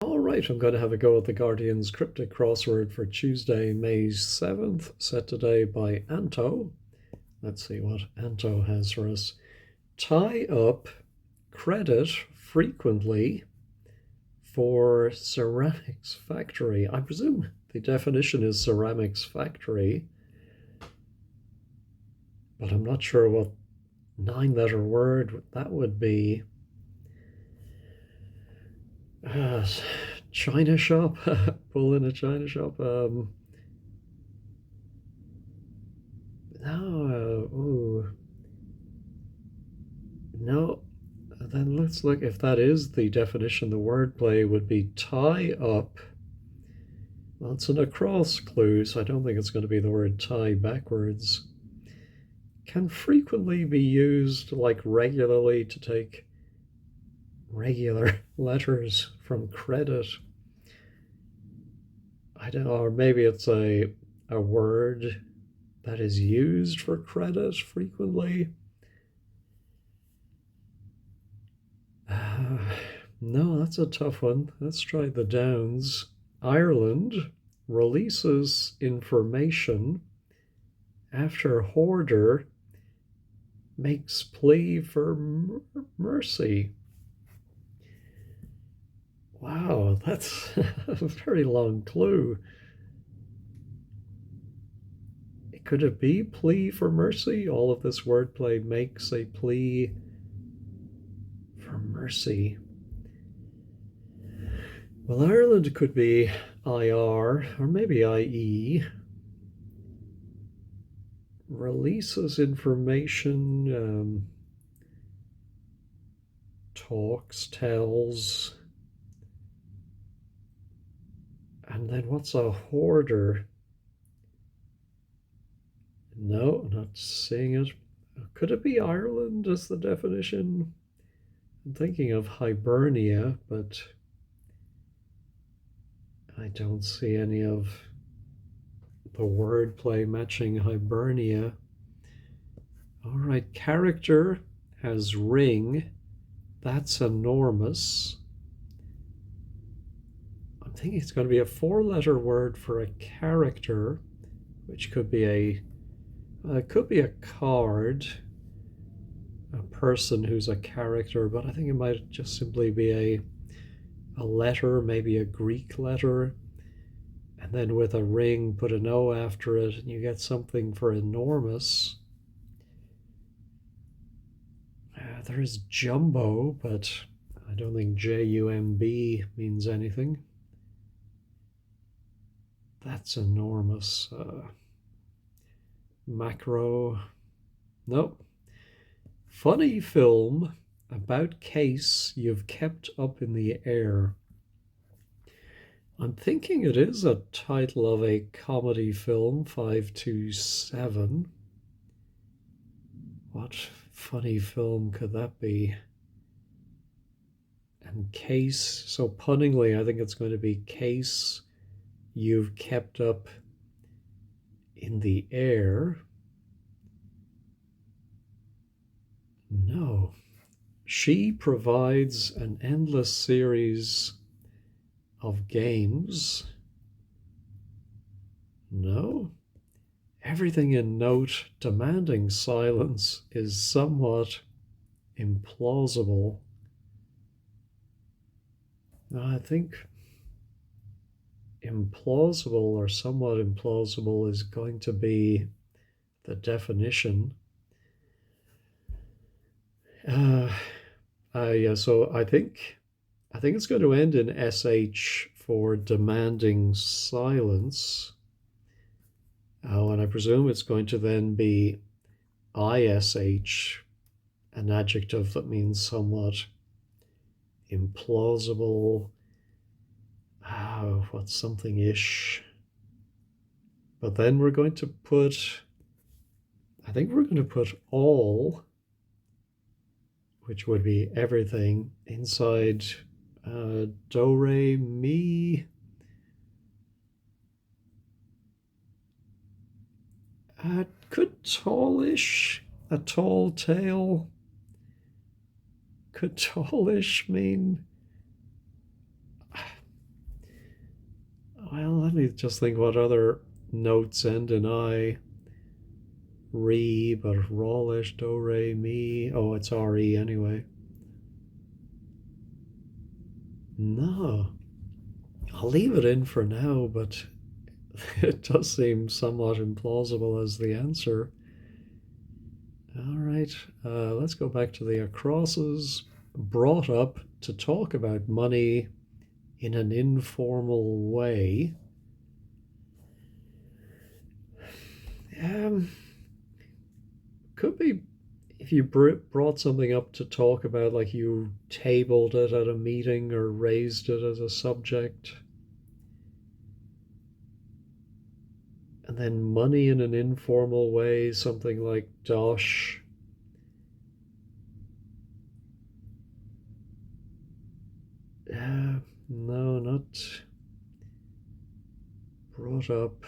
All right, I'm going to have a go at the Guardian's Cryptic Crossword for Tuesday, May 7th, set today by Anto. Let's see what Anto has for us. Tie up credit frequently for ceramics factory. I presume the definition is ceramics factory, but I'm not sure what 9-letter word that would be. China shop, pull in a China shop. No, ooh, no. Then let's look if that is the definition. The wordplay would be tie up. Well, it's an across clue, so I don't think it's going to be the word tie backwards. Can frequently be used like regularly to take regular letters from credit. I don't know, or maybe it's a word that is used for credit frequently. No, that's a tough one. Let's try the Downs. Ireland releases information after hoarder makes plea for mercy. Wow, that's a very long clue. Could it be plea for mercy? All of this wordplay makes a plea for mercy. Well, Ireland could be IR or maybe IE. Releases information, talks, tells. And then what's a hoarder? No, not seeing it. Could it be Ireland as the definition? I'm thinking of Hibernia, but I don't see any of the wordplay matching Hibernia. All right, character has ring. That's enormous. I'm thinking it's going to be a 4-letter word for a character, which could be a card, a person who's a character, but I think it might just simply be a letter, maybe a Greek letter, and then with a ring, put an O after it, and you get something for enormous. There's jumbo, but I don't think Jumb means anything. That's enormous. Macro. Nope. Funny film about case you've kept up in the air. I'm thinking it is a title of a comedy film, 527. What funny film could that be? And case, so punningly, I think it's going to be case you've kept up in the air. No. She provides an endless series of games. No. Everything in note demanding silence is somewhat implausible. I think implausible or somewhat implausible is going to be the definition. Yeah, so I think it's going to end in SH for demanding silence. Oh, and I presume it's going to then be ISH, an adjective that means somewhat implausible. Oh, what's something-ish? But then we're going to put, I think we're going to put all, which would be everything, inside do, re, mi. Could tallish, a tall tale, could tallish mean let me just think what other notes end in I. Re, but Rawlish, Do, Re, Mi. Oh, it's R-E anyway. No. I'll leave it in for now, but it does seem somewhat implausible as the answer. All right, let's go back to the acrosses. Brought up to talk about money in an informal way. Could be if you brought something up to talk about, like you tabled it at a meeting or raised it as a subject. And then money in an informal way, something like dosh. No, not brought up.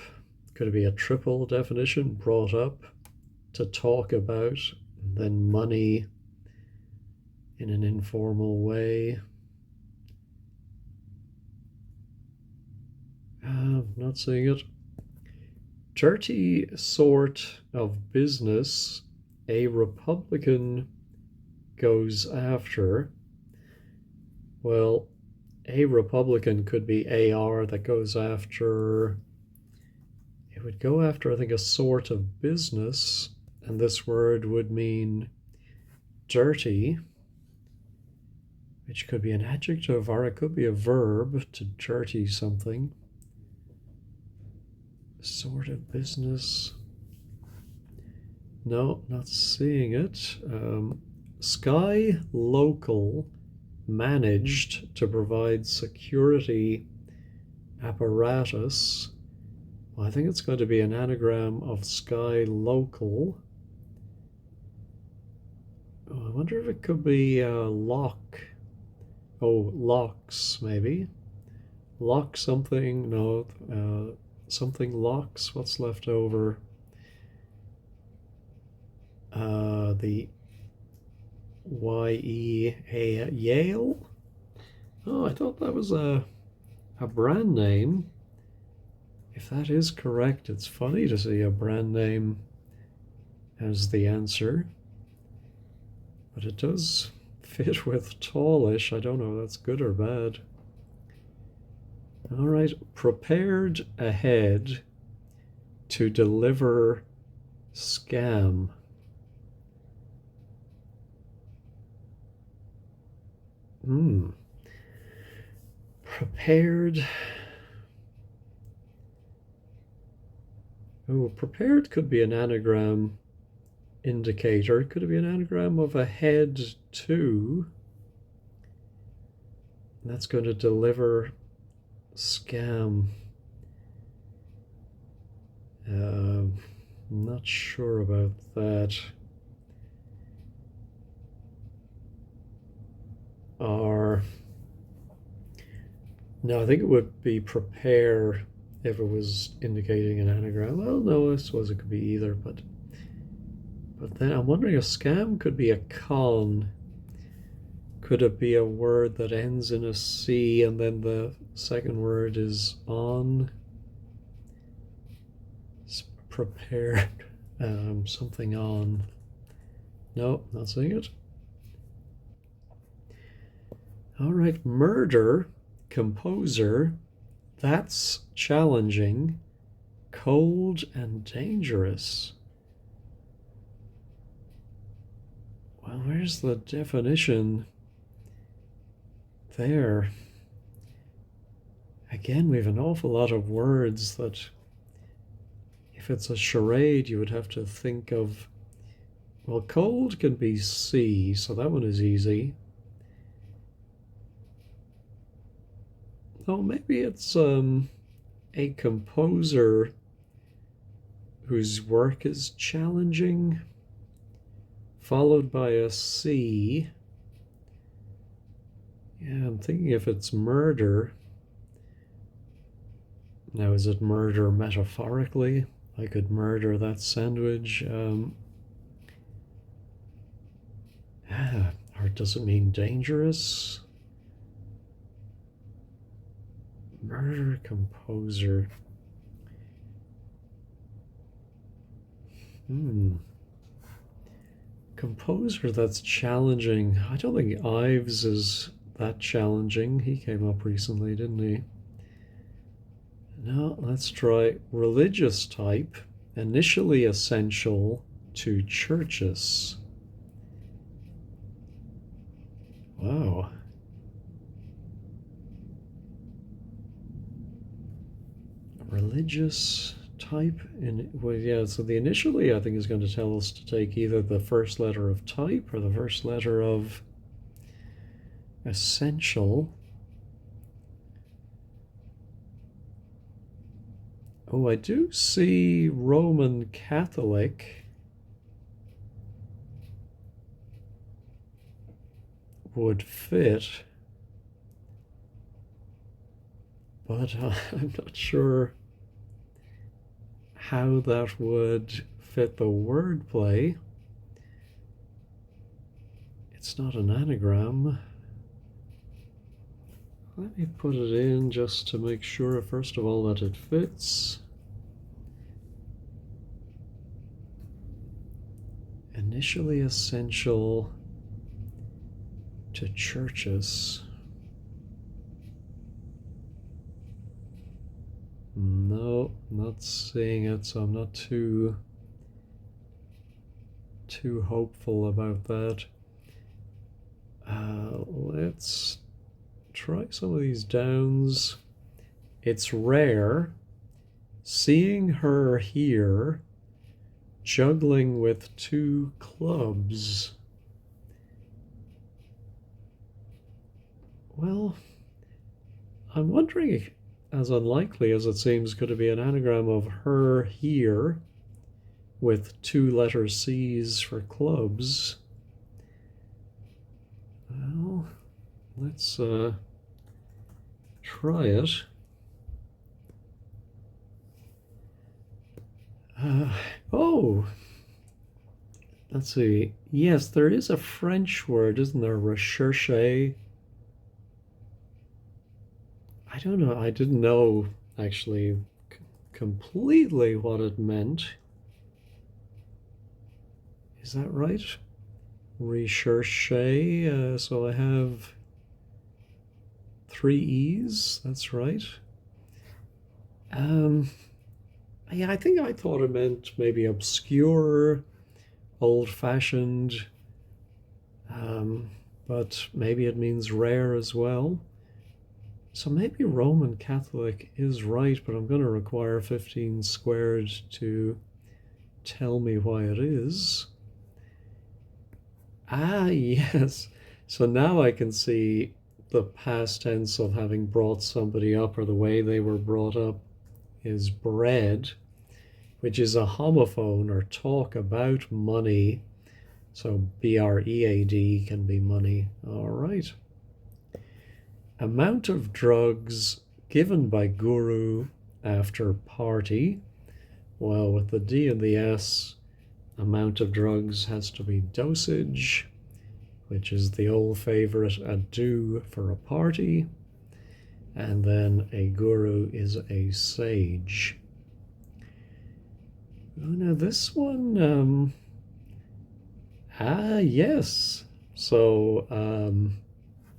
Could it be a triple definition? Brought up to talk about, and then money in an informal way. Not seeing it. Dirty sort of business a Republican goes after. Well, a Republican could be AR that goes after, it would go after, I think, a sort of business, and this word would mean dirty, which could be an adjective or it could be a verb, to dirty something. Sort of business. No, not seeing it. Sky Local managed to provide security apparatus. Well, I think it's going to be an anagram of Sky Local. Oh, I wonder if it could be lock. Oh, locks, maybe. Lock something. No, something locks. What's left over? The Y-E-A, Yale? Oh, I thought that was a brand name. If that is correct, it's funny to see a brand name as the answer. But it does fit with tallish. I don't know if that's good or bad. All right, prepared ahead to deliver scam. Prepared. Oh, prepared could be an anagram indicator. Could it be an anagram of ahead to? That's going to deliver scam. I'm not sure about that. No, I think it would be prepare if it was indicating an anagram. Well, no, I suppose it could be either, but then I'm wondering, a scam could be a con. Could it be a word that ends in a C and then the second word is on? It's prepared, something on. No, not seeing it. All right, murder, composer, that's challenging, cold and dangerous. Well, where's the definition there? Again, we have an awful lot of words that, if it's a charade, you would have to think of. Well, cold can be C, so that one is easy. Oh, maybe it's a composer whose work is challenging, followed by a C. Yeah, I'm thinking if it's murder. Now, is it murder metaphorically? I could murder that sandwich. Or does it mean dangerous? Murder composer. Composer that's challenging. I don't think Ives is that challenging. He came up recently, didn't he? Now let's try religious type, initially essential to churches. Wow. Religious type, and well, yeah, so the initially I think is going to tell us to take either the first letter of type or the first letter of essential. Oh, I do see Roman Catholic would fit, but I'm not sure how that would fit the wordplay. It's not an anagram. Let me put it in just to make sure, first of all, that it fits. Initially essential to churches. No, not seeing it, so I'm not too hopeful about that. Let's try some of these downs. It's rare. Seeing her here juggling with 2 clubs. Well, I'm wondering, as unlikely as it seems, could it be an anagram of her here with 2 letter C's for clubs? Well, let's try it. Oh, let's see. Yes, there is a French word, isn't there? Recherche. I don't know. I didn't know actually completely what it meant. Is that right? Recherche. So I have 3 E's. That's right. Yeah, I think I thought it meant maybe obscure, old-fashioned, but maybe it means rare as well. So maybe Roman Catholic is right, but I'm going to require 15 squared to tell me why it is. Ah, yes. So now I can see the past tense of having brought somebody up, or the way they were brought up, is bread, which is a homophone, or talk about money. So BREAD can be money. All right. Amount of drugs given by guru after party. Well, with the D and the S, amount of drugs has to be dosage, which is the old favorite, a do for a party. And then a guru is a sage. Oh, now this one, yes. So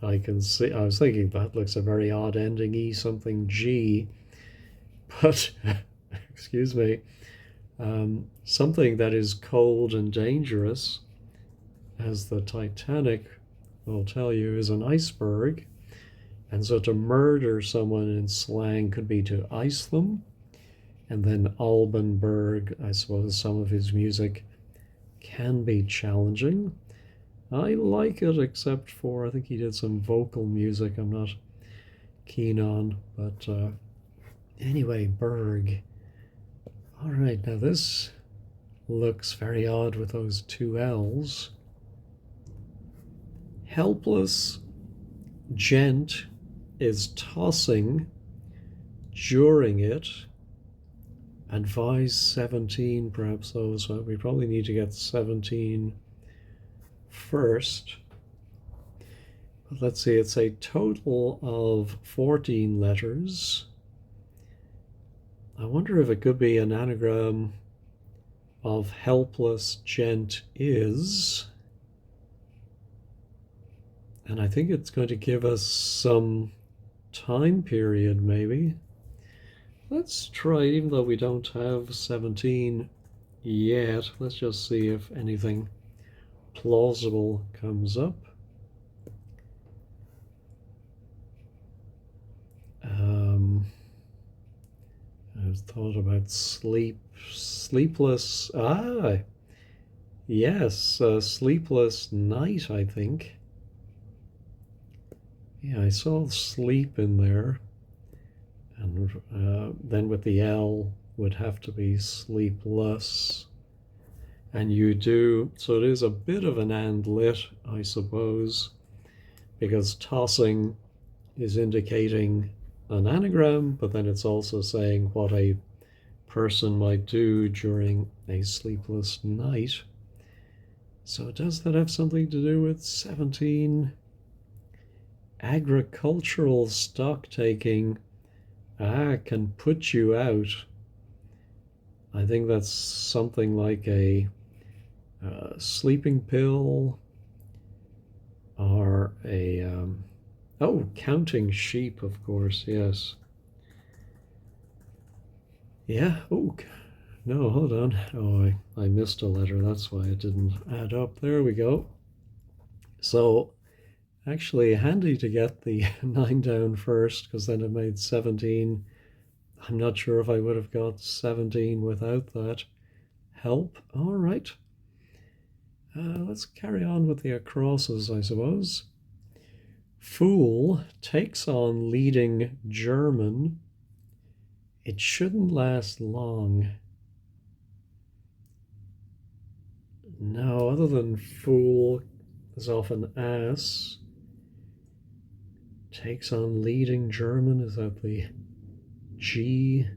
I can see, I was thinking that looks a very odd ending, E something G, but excuse me, something that is cold and dangerous, as the Titanic will tell you, is an iceberg. And so to murder someone in slang could be to ice them. And then Alban Berg, I suppose some of his music can be challenging. I like it, except for I think he did some vocal music I'm not keen on. But anyway, Berg. All right, now this looks very odd with those 2 L's. Helpless gent is tossing during it. Advise 17 perhaps though, so we probably need to get 17 first. let's see, it's a total of 14 letters. I wonder if it could be an anagram of helpless gent is. And I think it's going to give us some time period, maybe. Let's try, even though we don't have 17 yet, let's just see if anything plausible comes up. I've thought about sleepless. Yes, sleepless night, I think. Yeah, I saw sleep in there. And then with the L would have to be sleepless. And you do, so it is a bit of an and lit, I suppose, because tossing is indicating an anagram, but then it's also saying what a person might do during a sleepless night. So does that have something to do with 17? Agricultural stock taking can put you out. I think that's something like a sleeping pill or a counting sheep, of course. Yes. Yeah. Oh no, hold on. Oh, I missed a letter. That's why it didn't add up. There we go. So actually handy to get the 9 down first, because then it made 17. I'm not sure if I would have got 17 without that help. All right. Let's carry on with the acrosses, I suppose. Fool takes on leading German. It shouldn't last long. No, other than fool, there's often ass. Takes on leading German, is that the G?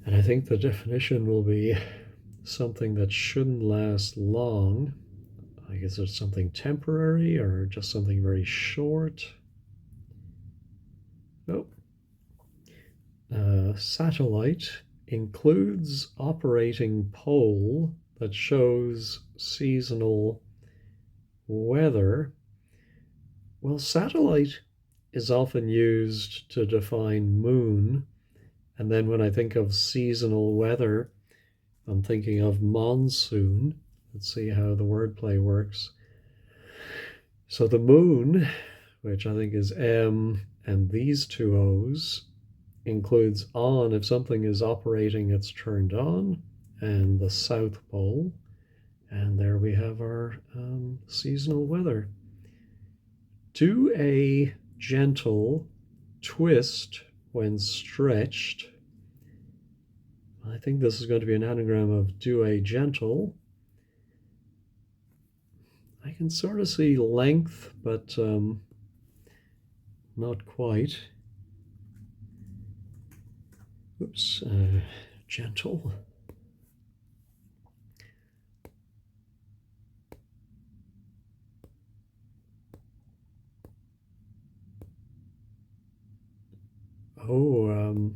And I think the definition will be something that shouldn't last long. I guess it's something temporary or just something very short. Nope. Satellite includes operating pole that shows seasonal weather. Well, satellite is often used to define moon. And then when I think of seasonal weather, I'm thinking of monsoon. Let's see how the wordplay works. So the moon, which I think is M, and these two O's, includes on. If something is operating, it's turned on, and the South Pole. And there we have our seasonal weather. Do a gentle twist when stretched. I think this is going to be an anagram of do a gentle. I can sort of see length, but not quite. Oops, gentle. Oh,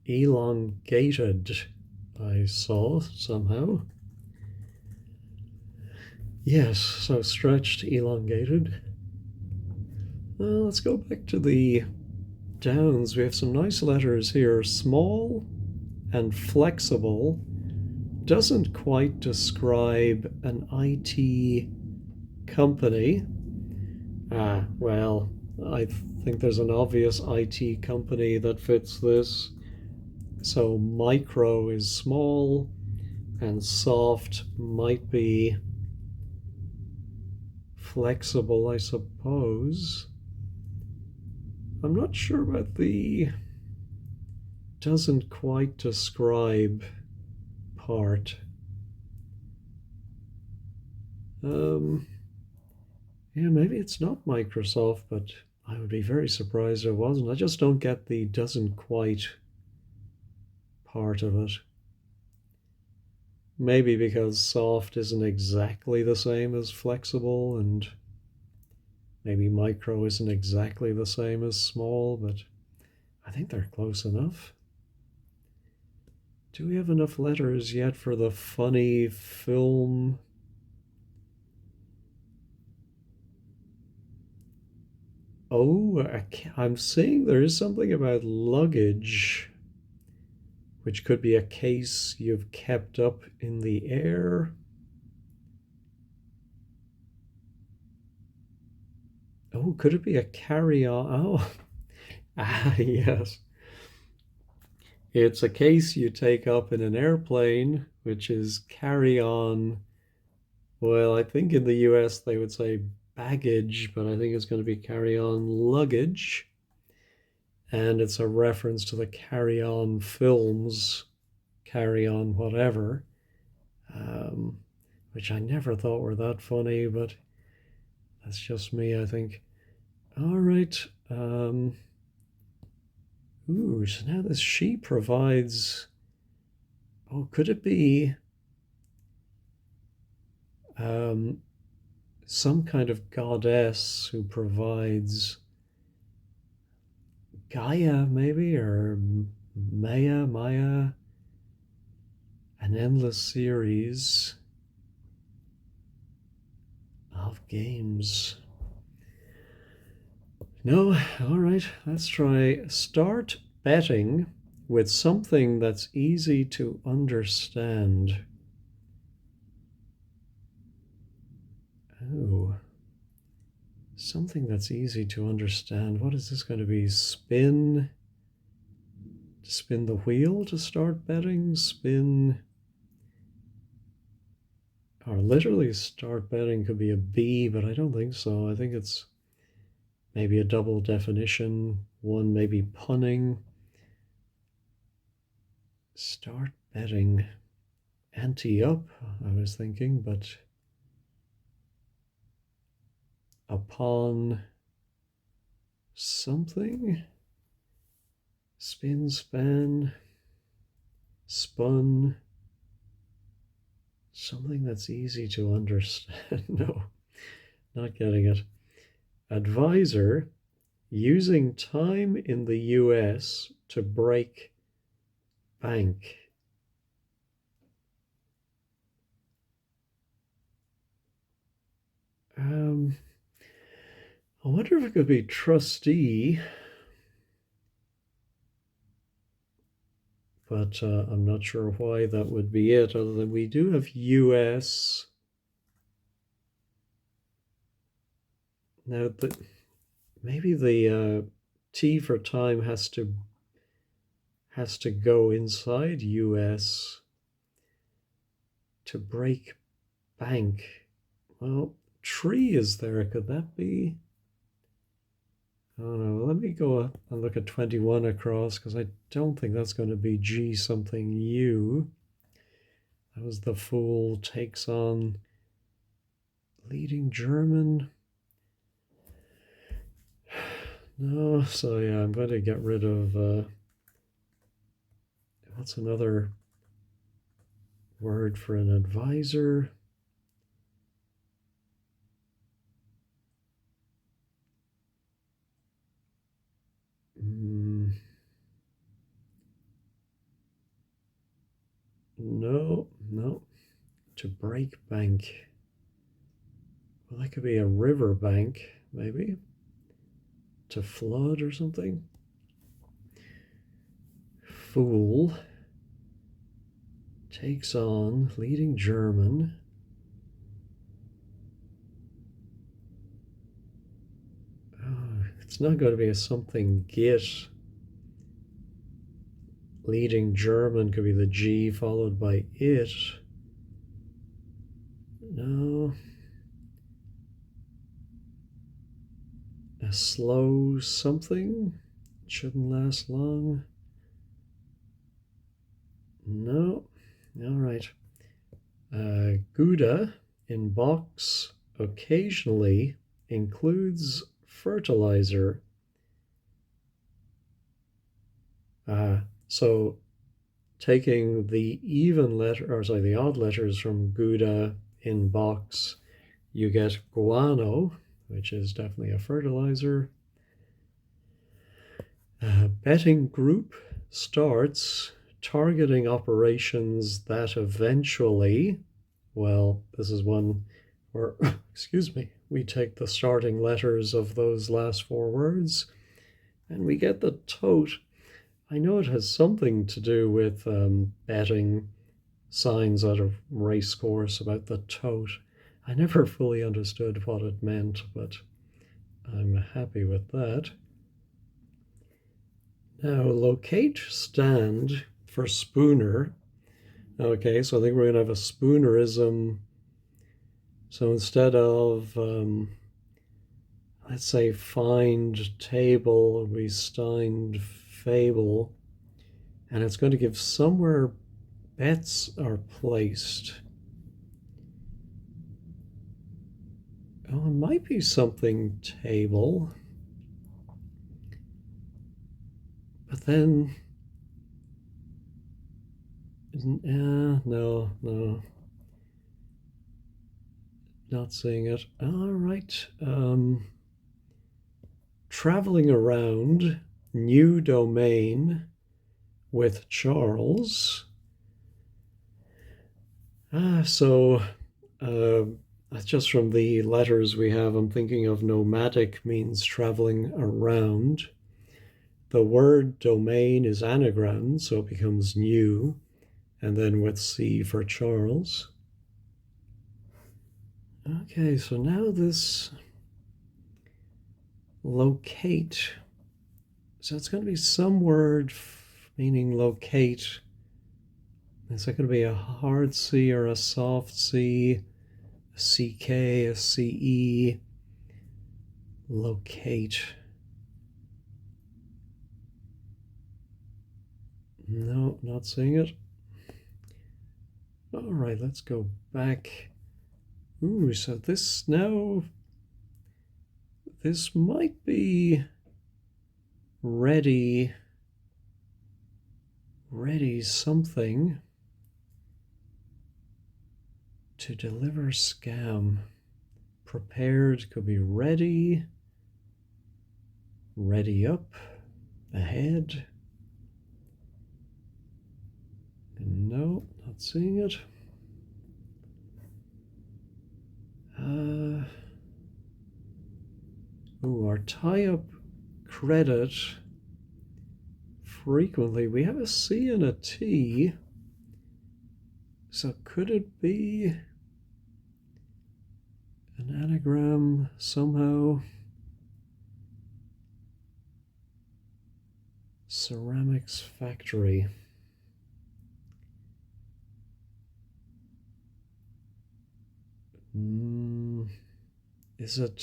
elongated, I saw somehow. Yes, so stretched, elongated. Let's go back to the downs. We have some nice letters here. Small and flexible doesn't quite describe an IT company. Well, I think there's an obvious IT company that fits this. So micro is small, and soft might be flexible, I suppose. I'm not sure about the doesn't quite describe part. Yeah, maybe it's not Microsoft, but I would be very surprised if it wasn't. I just don't get the doesn't quite part of it. Maybe because soft isn't exactly the same as flexible, and Maybe micro isn't exactly the same as small, but I think they're close enough. Do we have enough letters yet for the funny film? Oh, I'm seeing there is something about luggage, which could be a case you've kept up in the air. Oh, could it be a carry-on? Oh, yes. It's a case you take up in an airplane, which is carry-on. Well, I think in the US they would say baggage, but I think it's going to be carry-on luggage. And it's a reference to the carry-on films, carry-on whatever, um, which I never thought were that funny, but that's just me, I think. All right. Ooh, so now this she provides. Oh, could it be um, some kind of goddess who provides Gaia, maybe, or Maya, an endless series of games? No, all right, let's try start betting with something that's easy to understand. Oh, something that's easy to understand. What is this going to be? Spin the wheel to start betting? Spin, or literally start betting could be a B, but I don't think so. I think it's maybe a double definition. One maybe punning. Start betting. Ante up, I was thinking, but upon something. Spin, span, spun. Something that's easy to understand. No, not getting it. Advisor using time in the US to break bank. I wonder if it could be trustee, but I'm not sure why that would be it, other than we do have US. Now, maybe the T for time has to go inside US to break bank. Well, tree is there. Could that be? I don't know. Let me go and look at 21 across because I don't think that's going to be G something U. That was the fool takes on leading German. No, so yeah, I'm going to get rid of what's another word for an advisor? No, no. To break bank. Well, that could be a river bank, maybe. To flood or something. Fool takes on leading German. It's not going to be a something git. Leading German could be the G followed by it. No. A slow something. Shouldn't last long. No. All right. Gouda in box occasionally includes fertilizer. So taking the the odd letters from Gouda in box, you get guano, which is definitely a fertilizer. Betting group starts targeting operations that eventually, well, this is one where, excuse me, we take the starting letters of those last four words and we get the tote. I know it has something to do with betting signs at a race course about the tote. I never fully understood what it meant, but I'm happy with that. Now, locate stand for spooner. Okay, so I think we're going to have a spoonerism. So instead of, let's say, find table, we find fable. And it's going to give somewhere bets are placed. Oh, it might be something table. But then, no, not seeing it. All right. Traveling around, new domain with Charles. So that's just from the letters we have. I'm thinking of nomadic means traveling around. The word domain is anagram, so it becomes new, and then with C for Charles. Okay, so now this locate. So it's going to be some word meaning locate. Is it going to be a hard C or a soft C, a CK, a CE? Locate. No, not seeing it. All right, let's go back. Ooh, so this now, this might be ready something to deliver scam. Prepared could be ready up, ahead. No, not seeing it. Our tie-up credit. Frequently, we have a C and a T. So could it be an anagram somehow? Ceramics factory. Is it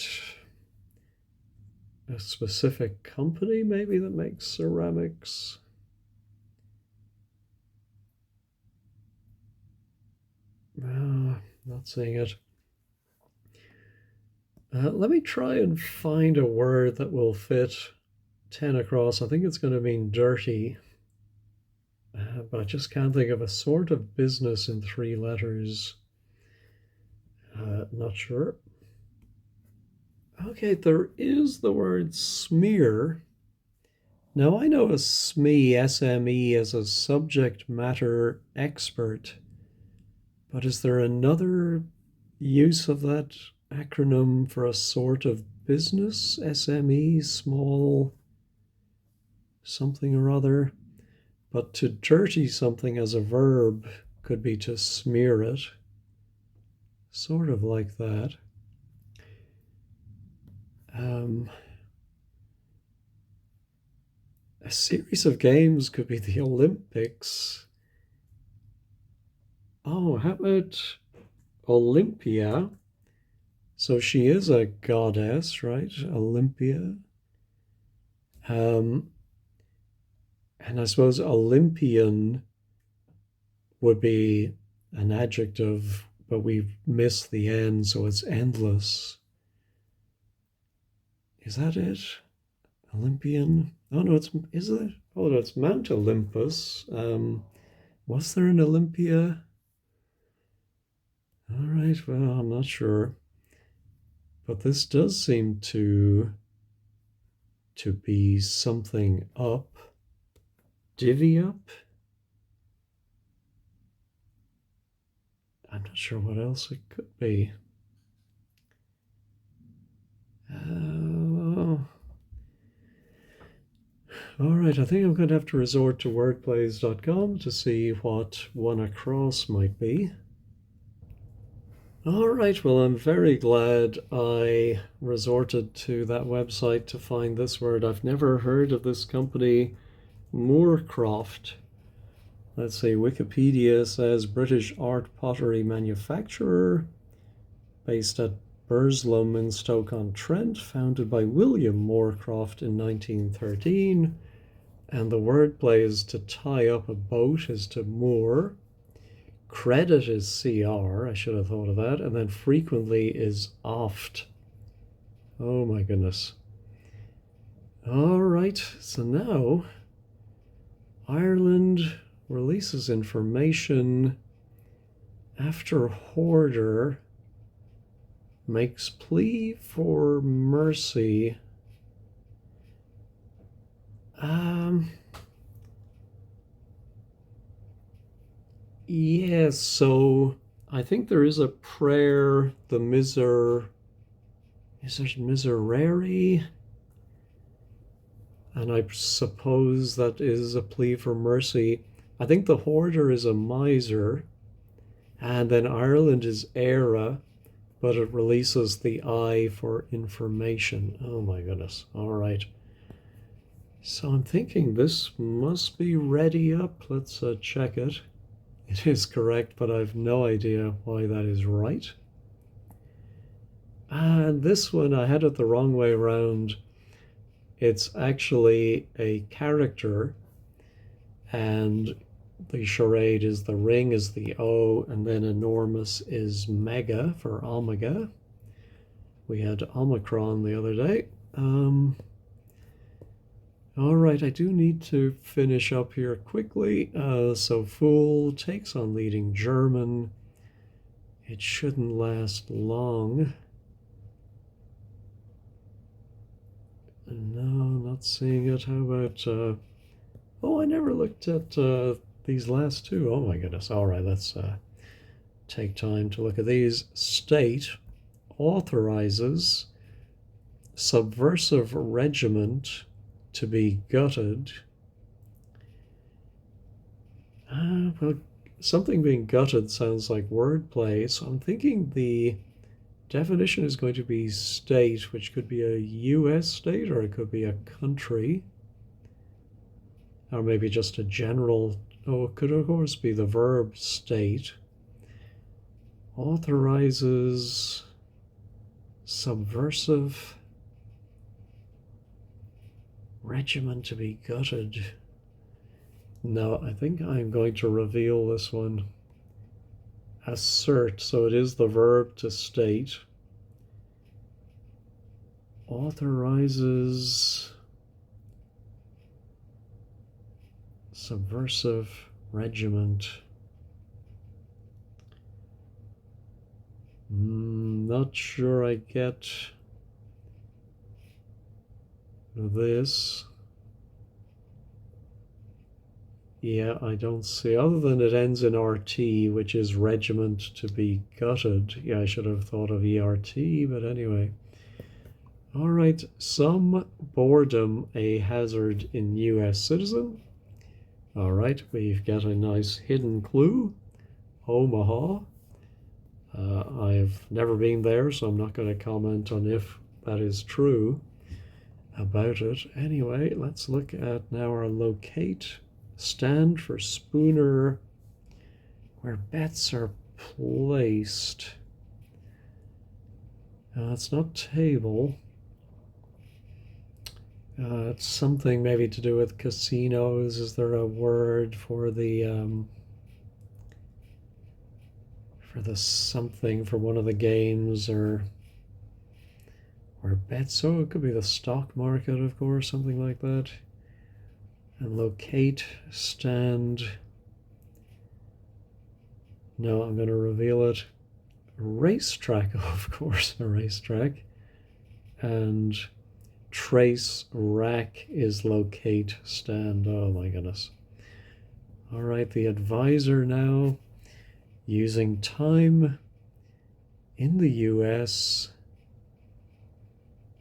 a specific company maybe that makes ceramics? Not seeing it. Let me try and find a word that will fit 10 across. I think it's going to mean dirty, but I just can't think of a sort of business in 3 letters. Not sure. Okay, there is the word smear. Now I know a SME, SME, as a subject matter expert, but is there another use of that acronym for a sort of business? SME, small something or other. But to dirty something as a verb could be to smear it. Sort of like that. A series of games could be the Olympics. Oh, how about Olympia? So she is a goddess, right? Olympia. And I suppose Olympian would be an adjective, but we've missed the N, so it's endless. Is that it? Olympian? Oh no, is it? Oh no, it's Mount Olympus. Was there an Olympia? All right, well, I'm not sure. But this does seem to be something up. Divvy up? I'm not sure what else it could be. All right, I think I'm going to have to resort to wordplays.com to see what one across might be. All right, well, I'm very glad I resorted to that website to find this word. I've never heard of this company, Moorcroft. Let's see, Wikipedia says British art pottery manufacturer based at Burslem in Stoke-on-Trent, founded by William Moorcroft in 1913. And the wordplay is to tie up a boat is to moor. Credit is CR, I should have thought of that. And then frequently is oft. Oh my goodness. All right, so now Ireland releases information after hoarder makes plea for mercy. Yes, so I think there is a prayer, the is it miserere? And I suppose that is a plea for mercy. I think the hoarder is a miser, and then Ireland is era, but it releases the I for information. Oh my goodness. All right. So I'm thinking this must be ready up. Let's check it. It is correct, but I have no idea why that is right. And this one, I had it the wrong way around. It's actually a character, and the charade is the ring is the O, and then enormous is mega for omega. We had Omicron the other day. All right, I do need to finish up here quickly. So Fool takes on leading German. It shouldn't last long. No, not seeing it. How about... oh, I never looked at these last two. Oh my goodness. All right, let's take time to look at these. State authorizes subversive regiment to be gutted. Well, something being gutted sounds like wordplay, so I'm thinking the definition is going to be state, which could be a US state or it could be a country. Or maybe just a general, oh, it could of course be the verb state. Authorizes subversive regiment to be gutted. No, I think I'm going to reveal this one. Assert, so it is the verb to state. Authorizes subversive regiment. Not sure I get this. Yeah, I don't see, other than it ends in RT, which is regiment to be gutted. Yeah, I should have thought of ERT, but anyway. All right, some boredom a hazard in US citizen. All right, we've got a nice hidden clue. Omaha. I've never been there, so I'm not going to comment on if that is true about it. Anyway, let's look at now our locate. Stand for Spooner, where bets are placed. It's not table. It's something maybe to do with casinos. Is there a word for the something for one of the games, or bets? Oh, it could be the stock market, of course, something like that. And locate, stand. No, I'm going to reveal it. Racetrack, of course, a racetrack. and trace rack is locate stand. Oh my goodness. All right, the advisor now, using time in the US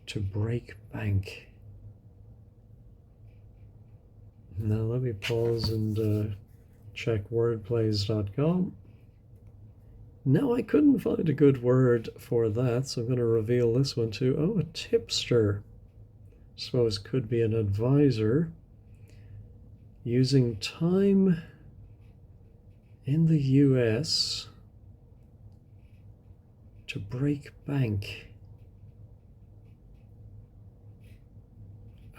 to break bank. Now let me pause and check wordplays.com. No, I couldn't find a good word for that, so I'm going to reveal this one too. Oh, a tipster. Suppose could be an advisor. Using time in the US to break bank.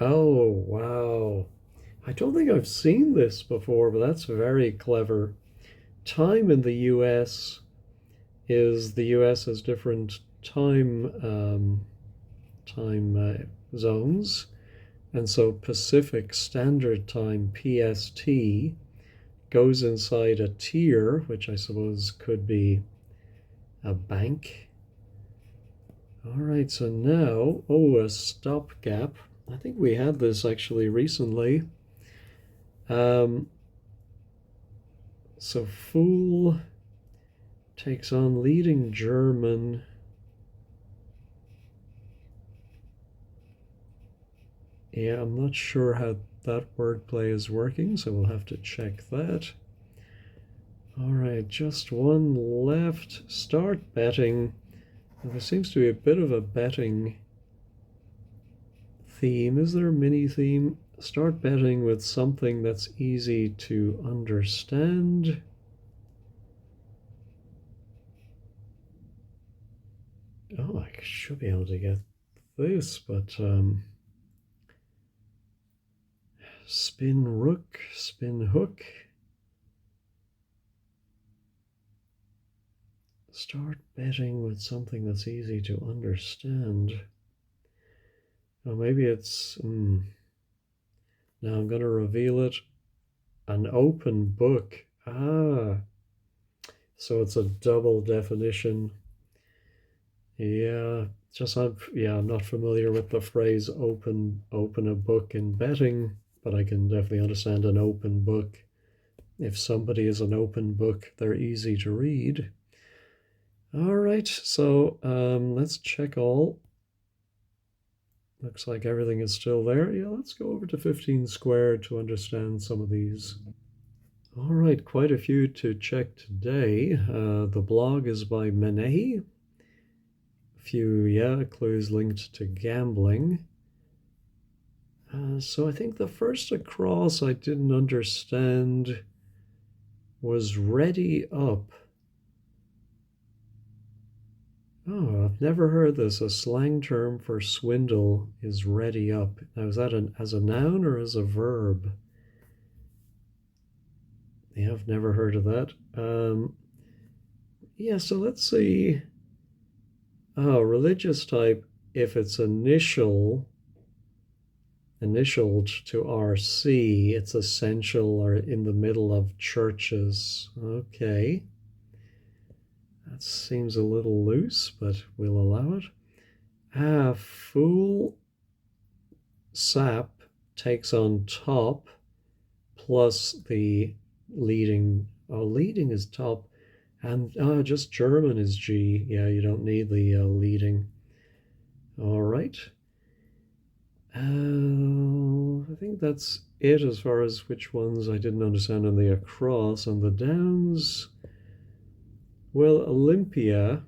Oh, wow. I don't think I've seen this before, but that's very clever. Time in the US is the US has different time zones, and so Pacific Standard Time (PST) goes inside a tier, which I suppose could be a bank. All right, so now, oh, a stopgap. I think we had this actually recently. So fool takes on leading German. Yeah, I'm not sure how that wordplay is working, so we'll have to check that. All right, just one left. Start betting. There seems to be a bit of a betting theme. Is there a mini theme? Start betting with something that's easy to understand. Oh, I should be able to get this, but spin rook, spin hook. Start betting with something that's easy to understand. Oh, maybe it's. Now I'm going to reveal it. An open book. Ah, so it's a double definition. Yeah, I'm not familiar with the phrase open a book in betting, but I can definitely understand an open book. If somebody is an open book, they're easy to read. All right, so let's check all. Looks like everything is still there. Yeah, let's go over to 15 squared to understand some of these. All right, quite a few to check today. The blog is by Menehi. A few, clues linked to gambling. So I think the first across I didn't understand was ready up. Oh, I've never heard this. A slang term for swindle is ready up. Now, is that as a noun or as a verb? Yeah, I've never heard of that. Yeah, so let's see. Oh, religious type, if it's initialed to RC, it's essential or in the middle of churches. Okay. That seems a little loose, but we'll allow it. Fool sap takes on top plus the leading. Oh, leading is top, and just German is G. Yeah, you don't need the leading. All right. I think that's it as far as which ones I didn't understand on the across. On the downs, well, Olympia.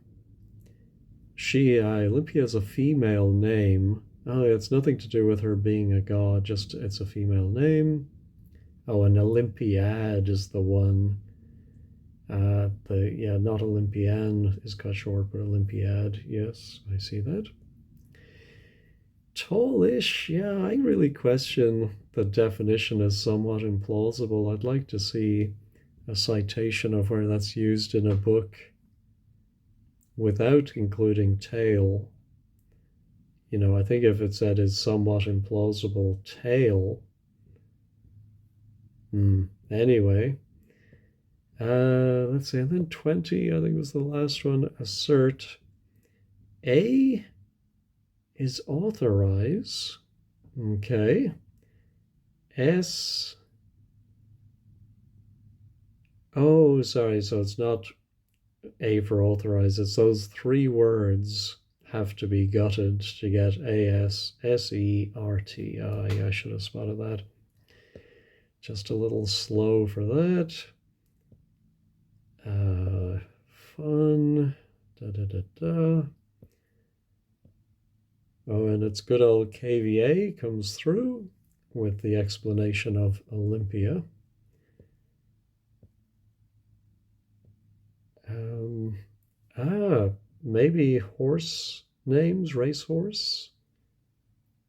Olympia is a female name. Oh, it's nothing to do with her being a god, just it's a female name. Oh, an Olympiad is the one. Not Olympian is cut short, but Olympiad. Yes, I see that. Tallish, yeah, I really question the definition as somewhat implausible. I'd like to see a citation of where that's used in a book without including tail. I think if it said is somewhat implausible tail. Anyway, let's see, and then 20, I think was the last one. Assert. A is authorize. Okay. S. Oh, sorry. So it's not A for authorize. It's those three words have to be gutted to get ASSERTI. I should have spotted that. Just a little slow for that. Fun. Da, da, da, da. Oh, and it's good old KVA comes through with the explanation of Olympia. Maybe horse names, racehorse,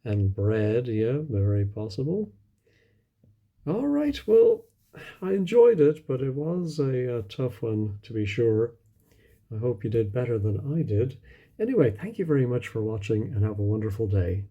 and bread. Yeah, very possible. All right, well, I enjoyed it, but it was a tough one to be sure. I hope you did better than I did. Anyway, thank you very much for watching and have a wonderful day.